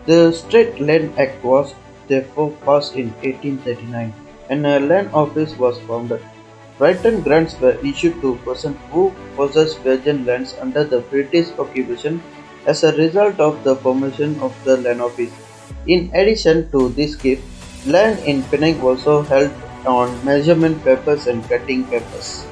The State Land Act was therefore passed in 1839, and a land office was founded. Written grants were issued to persons who possessed virgin lands under the British occupation as a result of the formation of the land office. In addition to this gift, land in Penang also held on measurement papers and cutting papers.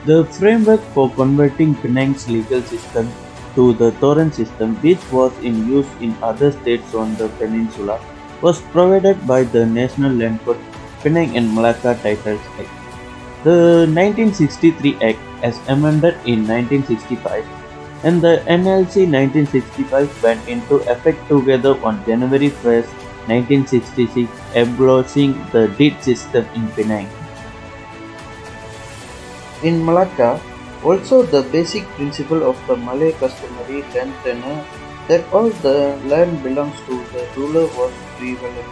The framework for converting Penang's legal system to the Torrent system, which was in use in other states on the peninsula, was provided by the National Land Court Penang and Malacca Titles Act. The 1963 Act, as amended in 1965, and the NLC 1965 went into effect together on January 1, 1966, abolishing the deed system in Penang. In Malacca, also the basic principle of the Malay customary land tenure that all the land belongs to the ruler was prevalent.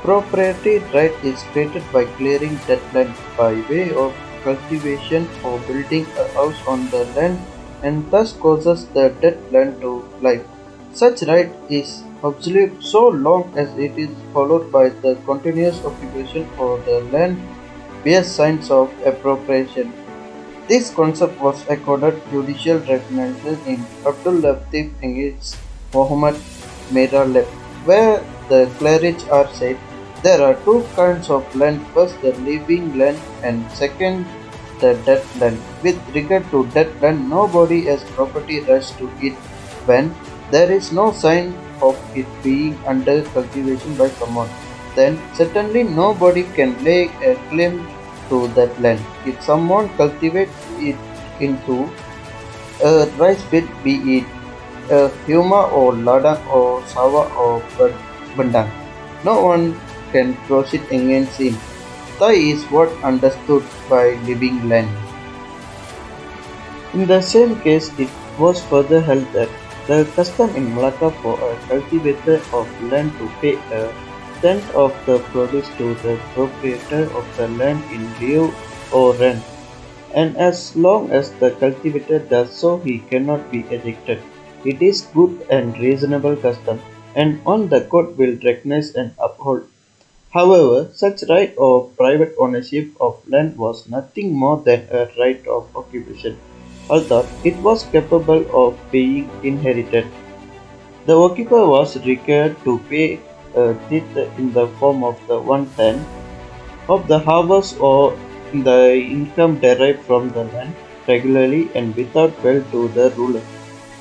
Proprietary right is created by clearing that land by way of cultivation or building a house on the land and thus causes the dead land to life. Such right is absolute so long as it is followed by the continuous occupation of the land bears signs of appropriation. This concept was accorded judicial recognition in Abdul Latif against Muhammad Merah, where the clerics are said there are two kinds of land: first the living land and second the dead land. With regard to dead land, nobody has property rights to it when there is no sign of it being under cultivation by someone. Then certainly nobody can lay a claim to that land. If someone cultivates it into a rice field, be it a huma or ladang or sawa or bandang, no one can proceed against him. Thai is what understood by living land. In the same case, it was further held that the custom in Malacca for a cultivator of land to pay a tenth of the produce to the proprietor of the land in lieu or rent, and as long as the cultivator does so, he cannot be ejected. It is good and reasonable custom, and on the court will recognize and uphold. However, such right of private ownership of land was nothing more than a right of occupation, although it was capable of being inherited. The occupier was required to pay a tithe in the form of the one-tenth of the harvest or the income derived from the land regularly and without fail to the ruler.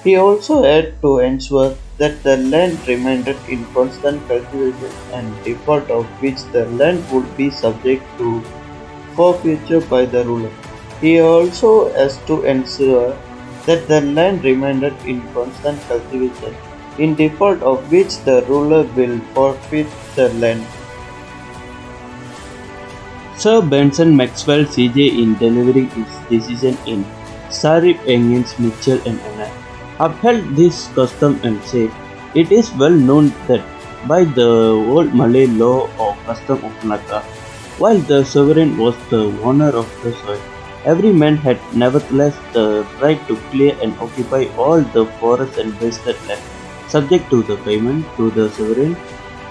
He also had to ensure that the land remained in constant cultivation and default of which the land would be subject to forfeiture by the ruler. He also has to ensure that the land remained in constant cultivation, in default of which the ruler will forfeit the land. Sir Benson Maxwell CJ, in delivering his decision in Sarip against Mitchell and Anna, upheld this custom and said, "It is well known that by the old Malay law or custom of Malacca, while the sovereign was the owner of the soil, every man had nevertheless the right to clear and occupy all the forest and wasted land, subject to the payment to the sovereign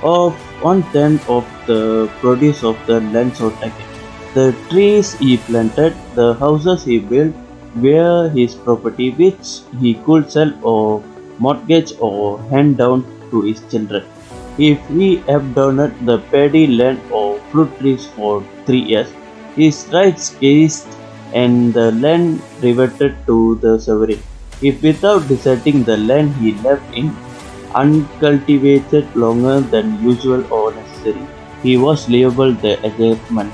of one-tenth of the produce of the land so taken. The trees he planted, the houses he built, were his property which he could sell or mortgage or hand down to his children. If he abandoned the paddy land or fruit trees for 3 years, his rights ceased and the land reverted to the sovereign. If without deserting the land he left in uncultivated longer than usual or necessary, he was liable the adjustment."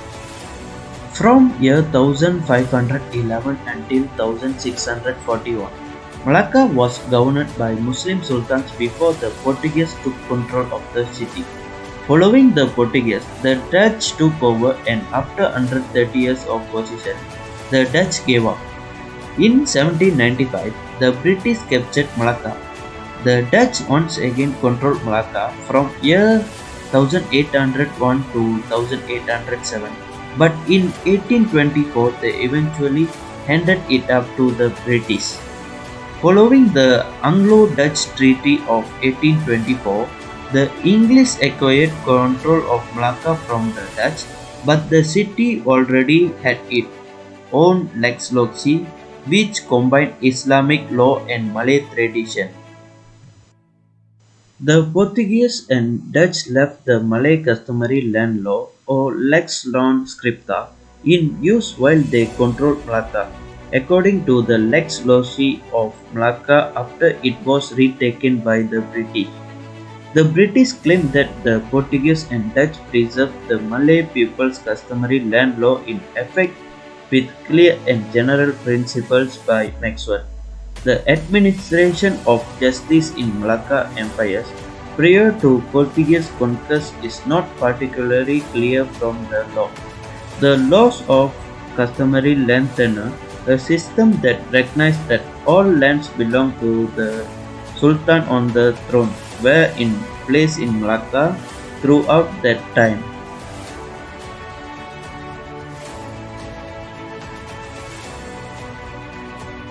From year 1511 until 1641, Malacca was governed by Muslim sultans before the Portuguese took control of the city. Following the Portuguese, the Dutch took over, and after 130 years of possession, the Dutch gave up. In 1795, the British captured Malacca. The Dutch once again controlled Malacca from year 1801 to 1807, but in 1824 they eventually handed it up to the British. Following the Anglo-Dutch Treaty of 1824, the English acquired control of Malacca from the Dutch, but the city already had its own legislature which combined Islamic law and Malay tradition. The Portuguese and Dutch left the Malay customary land law or lex non scripta in use while they controlled Malacca, according to the Lex Loci of Malacca after it was retaken by the British. The British claimed that the Portuguese and Dutch preserved the Malay people's customary land law in effect with clear and general principles by Maxwell. The administration of justice in Malacca empires prior to Portuguese conquest is not particularly clear from the law. The laws of customary land tenure, a system that recognized that all lands belong to the Sultan on the throne, were in place in Malacca throughout that time.